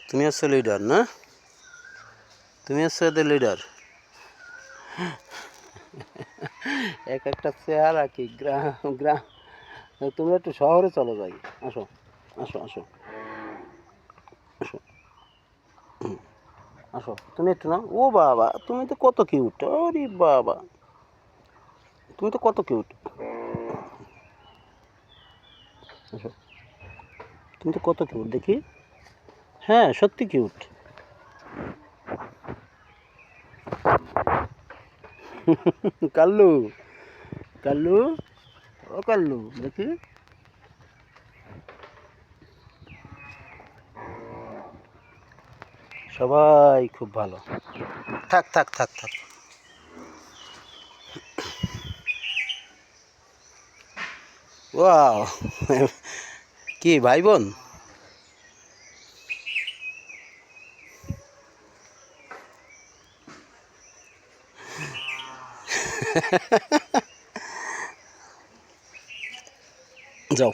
তুমি হচ্ছে লিডার না? তুমি হচ্ছে এদের লিডার। এক একটা চেহারা কি গ্রাম গ্রাম। তুমি একটু শহরে চলো যাই। আসো আসো আসো আসো আসো, তুমি একটু না। ও বাবা, তুমি তো কত কিউট! ওরে বাবা, তুমি তো কত কিউট! আসো, তুমি তো কত কিউট দেখি। হ্যাঁ, সত্যি কিউট। কাল্লু, কাল্লু, ও কাল্লু দেখি। সবাই খুব ভালো। থাক থাক থাক থাক। ওয়াও! কি ভাই বোন? যাও।